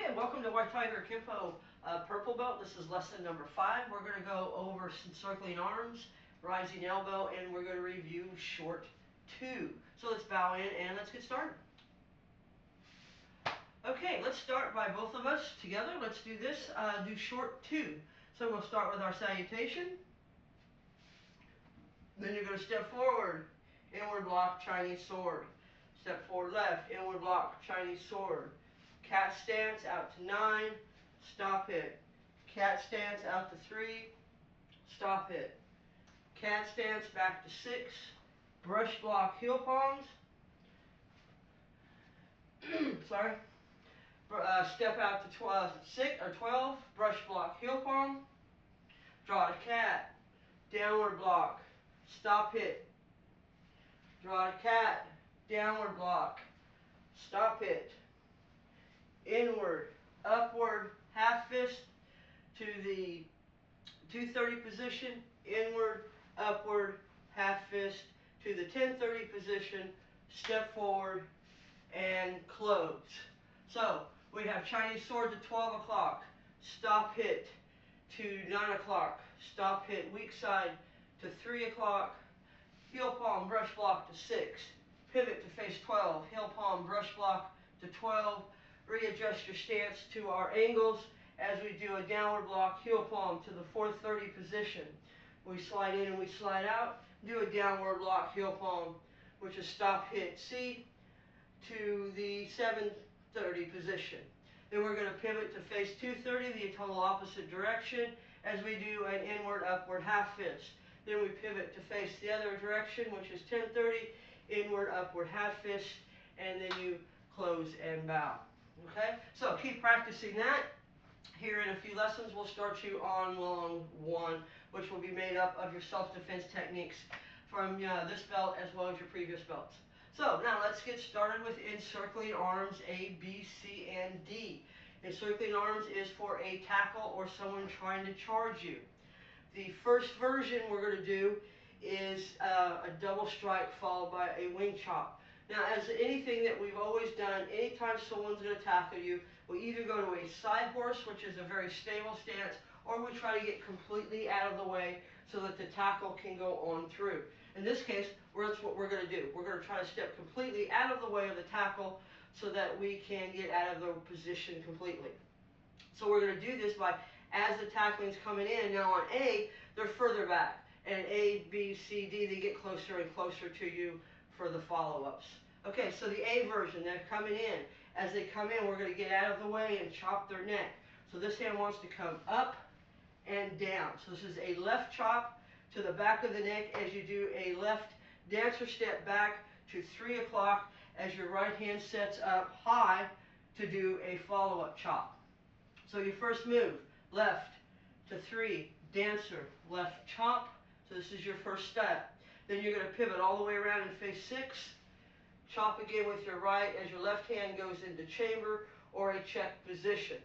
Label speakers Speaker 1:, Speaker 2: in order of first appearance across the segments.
Speaker 1: Okay, welcome to White Tiger Kenpo Purple Belt. This is lesson number 5. We're going to go over circling arms, rising elbow, and we're going to review short 2. So let's bow in and let's get started. Okay, let's start by both of us together. Let's do this, do short 2. So we'll start with our salutation. Then you're going to step forward, inward block, Chinese sword. Step forward left, inward block, Chinese sword. Cat stance out to 9, stop it. Cat stance out to 3, stop it. Cat stance back to 6, brush block heel palms. Sorry. Step out to 12, brush block heel palm. Draw to cat, downward block, stop it. Draw to cat, downward block, stop it. Inward, upward, half fist to the 230 position, inward, upward, half fist to the 1030 position, step forward, and close. So we have Chinese sword to 12 o'clock, stop hit to 9 o'clock, stop hit weak side to 3 o'clock, heel palm brush block to 6, pivot to face 12, heel palm brush block to 12, readjust your stance to our angles as we do a downward block heel palm to the 430 position. We slide in and we slide out, do a downward block heel palm, which is stop hit C to the 730 position. Then we're going to pivot to face 230, the total opposite direction, as we do an inward upward half fist. Then we pivot to face the other direction, which is 1030, inward upward half fist, and then you close and bow. Okay, so keep practicing that. Here in a few lessons, we'll start you on long 1, which will be made up of your self-defense techniques from this belt as well as your previous belts. So now let's get started with encircling arms A, B, C, and D. Encircling arms is for a tackle or someone trying to charge you. The first version we're going to do is a double strike followed by a wing chop. Now, as anything that we've always done, anytime someone's going to tackle you, we either go to a side horse, which is a very stable stance, or we try to get completely out of the way so that the tackle can go on through. In this case, that's what we're going to do. We're going to try to step completely out of the way of the tackle so that we can get out of the position completely. So we're going to do this by, as the tackling's coming in, now on A, they're further back. And A, B, C, D, they get closer and closer to you for the follow-ups. Okay, so the A version, they're coming in. As they come in, we're going to get out of the way and chop their neck. So this hand wants to come up and down. So this is a left chop to the back of the neck as you do a left dancer step back to 3 o'clock as your right hand sets up high to do a follow-up chop. So your first move, left to 3, dancer, left chop. So this is your first step. Then you're going to pivot all the way around and face 6. Chop again with your right as your left hand goes into chamber or a check position.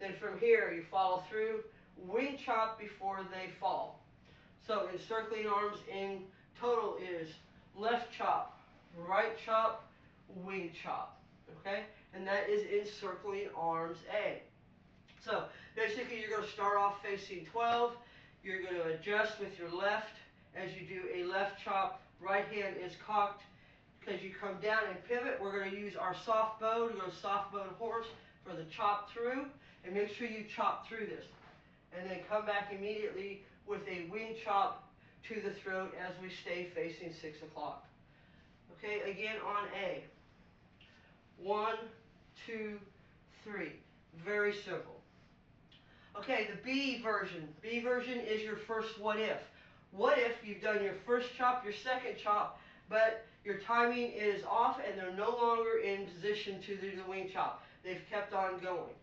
Speaker 1: Then from here you follow through, wing chop before they fall. So encircling arms in total is left chop, right chop, wing chop. Okay? And that is encircling arms A. So basically you're going to start off facing 12. You're going to adjust with your left as you do a left chop. Right hand is cocked. As you come down and pivot, we're going to use our soft bow to go soft bowed horse for the chop through. And make sure you chop through this. And then come back immediately with a wing chop to the throat as we stay facing 6 o'clock. Okay, again on A. 1, 2, 3. Very simple. Okay, the B version. B version is your first what if. What if you've done your first chop, your second chop, but your timing is off and they're no longer in position to do the wing chop. They've kept on going.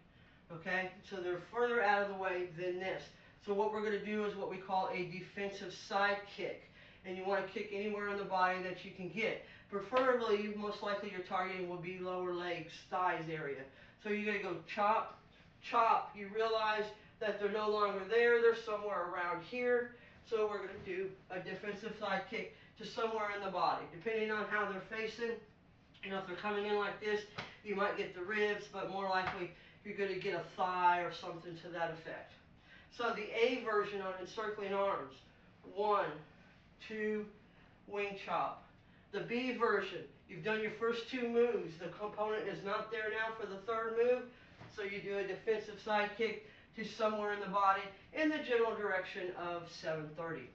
Speaker 1: Okay, so they're further out of the way than this. So what we're going to do is what we call a defensive side kick. And you want to kick anywhere in the body that you can get. Preferably, most likely your targeting will be lower legs, thighs area. So you're going to go chop, chop. You realize that they're no longer there. They're somewhere around here. So we're going to do a defensive side kick to somewhere in the body. Depending on how they're facing, if they're coming in like this, you might get the ribs, but more likely you're going to get a thigh or something to that effect. So the A version on encircling arms, 1, 2, wing chop. The B version, you've done your first 2 moves. The component is not there now for the 3rd move, so you do a defensive side kick to somewhere in the body in the general direction of 730.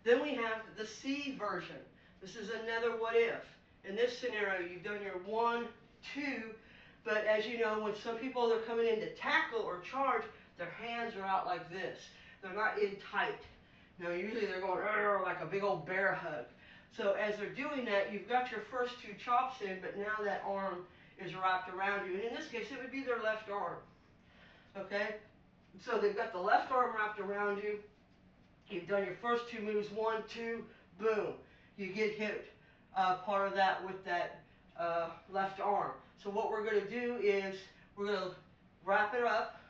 Speaker 1: Then we have the C version. This is another what if. In this scenario, you've done your 1, 2, but as you know, when some people are coming in to tackle or charge, their hands are out like this. They're not in tight. Now, usually they're going like a big old bear hug. So as they're doing that, you've got your first 2 chops in, but now that arm is wrapped around you. And in this case, it would be their left arm. Okay? So they've got the left arm wrapped around you. You've done your first 2 moves, 1, 2, boom. You get hit part of that with that left arm. So what we're going to do is we're going to wrap it up,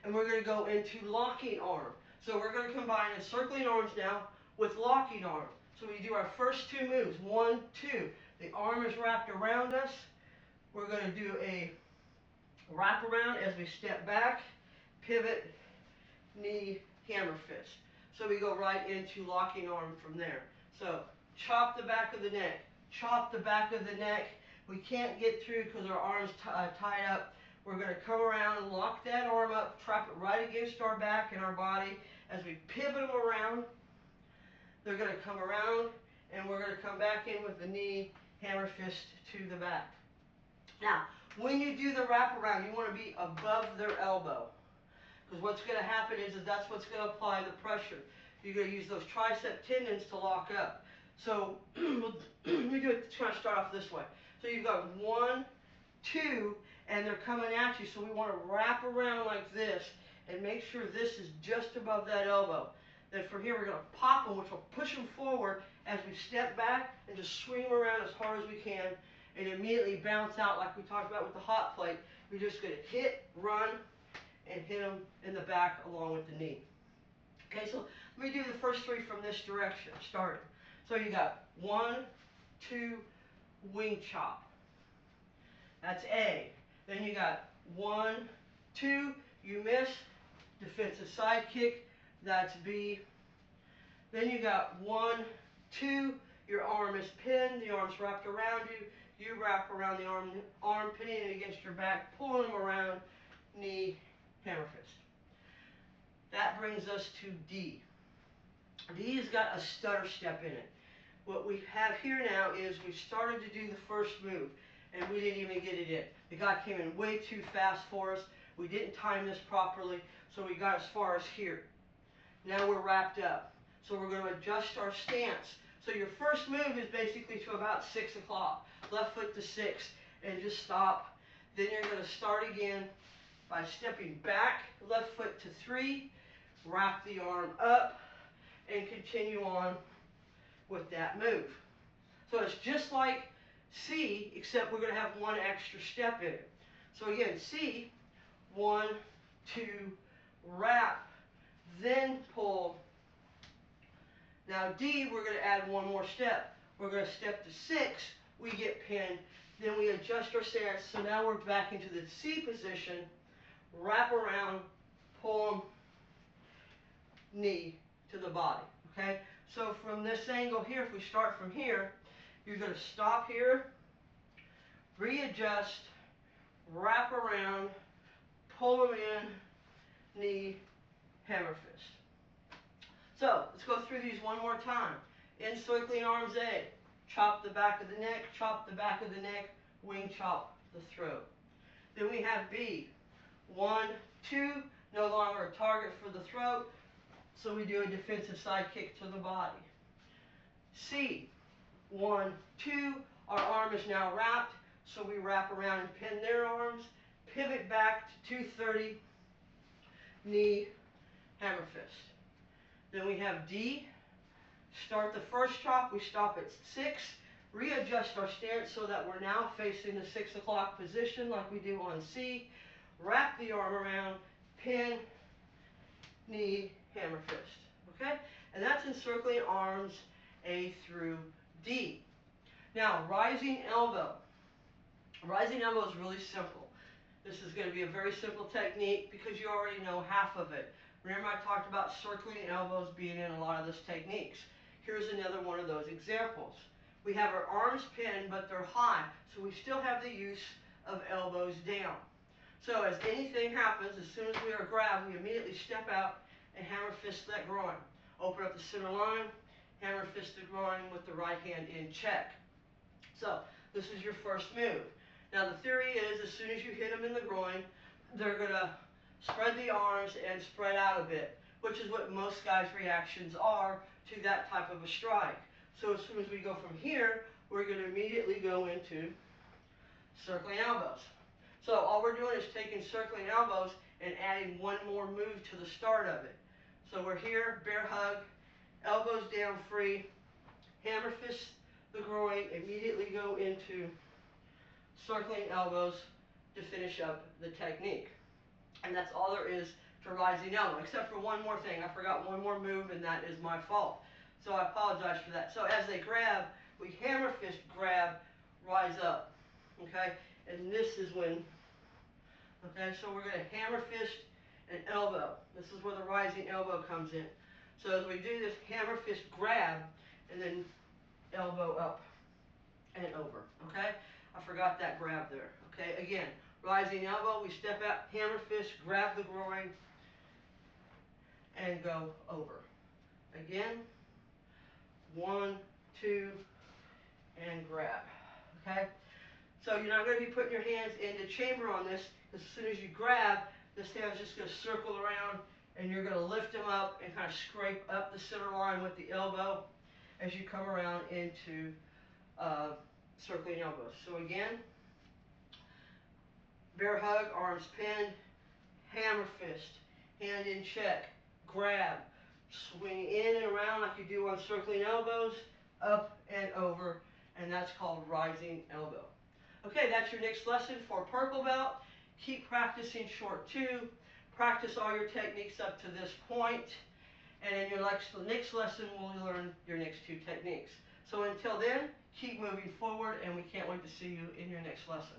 Speaker 1: and we're going to go into locking arm. So we're going to combine encircling arms now with locking arm. So we do our first 2 moves, 1, 2. The arm is wrapped around us. We're going to do a wrap around as we step back, pivot, knee, hammer fist. So we go right into locking arm from there. So chop the back of the neck, chop the back of the neck. We can't get through because our arm's tied up. We're going to come around, lock that arm up, trap it right against our back and our body. As we pivot them around, they're going to come around, and we're going to come back in with the knee, hammer fist to the back. Now, when you do the wraparound, you want to be above their elbow. Because what's going to happen is that's what's going to apply the pressure. You're going to use those tricep tendons to lock up. So let me do it, kind of start off this way. So you've got 1, 2, and they're coming at you. So we want to wrap around like this and make sure this is just above that elbow. Then from here we're going to pop them, which will push them forward as we step back and just swing them around as hard as we can and immediately bounce out like we talked about with the hot plate. We're just going to hit, run, and hit them in the back along with the knee. Okay, so let me do the first 3 from this direction, starting. So you got 1, 2, wing chop. That's A. Then you got 1, 2, you miss, defensive side kick, that's B. Then you got 1, 2, your arm is pinned, the arm's wrapped around you, you wrap around the arm pinning it against your back, pulling them around, knee, hammer fist. That brings us to D. D has got a stutter step in it. What we have here now is we started to do the first move, and we didn't even get it in. The guy came in way too fast for us. We didn't time this properly, so we got as far as here. Now we're wrapped up. So we're going to adjust our stance. So your first move is basically to about 6 o'clock. Left foot to 6, and just stop. Then you're going to start again by stepping back, left foot to 3, wrap the arm up, and continue on with that move. So it's just like C, except we're going to have 1 extra step in it. So again, C, 1, 2, wrap, then pull. Now D, we're going to add 1 more step. We're going to step to 6, we get pinned, then we adjust our stance. So now we're back into the C position, wrap around, pull them, knee to the body. Okay? So from this angle here, if we start from here, you're going to stop here, readjust, wrap around, pull them in, knee, hammer fist. So let's go through these one more time. Encircling arms A, chop the back of the neck, chop the back of the neck, wing chop the throat. Then we have B, 1, 2, no longer a target for the throat, so we do a defensive side kick to the body. C, 1, 2, our arm is now wrapped, so we wrap around and pin their arms, pivot back to 230, knee, hammer fist. Then we have D, start the first chop, we stop at 6, readjust our stance so that we're now facing the 6 o'clock position like we do on C, wrap the arm around, pin, knee, hammer fist. Okay? And that's encircling arms A through D. Now, rising elbow. Rising elbow is really simple. This is going to be a very simple technique because you already know half of it. Remember I talked about circling elbows being in a lot of those techniques. Here's another one of those examples. We have our arms pinned, but they're high, so we still have the use of elbows down. So as anything happens, as soon as we are grabbed, we immediately step out and hammer fist that groin. Open up the center line, hammer fist the groin with the right hand in check. So this is your first move. Now the theory is as soon as you hit them in the groin, they're going to spread the arms and spread out a bit, which is what most guys' reactions are to that type of a strike. So as soon as we go from here, we're going to immediately go into circling elbows. So all we're doing is taking circling elbows and adding one more move to the start of it. So we're here, bear hug, elbows down free, hammer fist the groin, immediately go into circling elbows to finish up the technique. And that's all there is to rising elbow, except for one more thing. I forgot one more move, and that is my fault. So I apologize for that. So as they grab, we hammer fist grab, rise up. Okay? And this is when, okay, so we're going to hammer fist and elbow. This is where the rising elbow comes in. So as we do this hammer fist grab, and then elbow up and over. Okay? I forgot that grab there. Okay? Again, rising elbow, we step out, hammer fist, grab the groin, and go over. Again, 1, 2, and grab. Okay? So you're not going to be putting your hands into chamber on this, because as soon as you grab, this hand's just going to circle around, and you're going to lift them up and kind of scrape up the center line with the elbow as you come around into circling elbows. So again, bear hug, arms pinned, hammer fist, hand in check, grab, swing in and around like you do on circling elbows, up and over, and that's called rising elbow. Okay, that's your next lesson for purple belt. Keep practicing short 2. Practice all your techniques up to this point, and in your next lesson we'll learn your next 2 techniques. So until then, keep moving forward, and we can't wait to see you in your next lesson.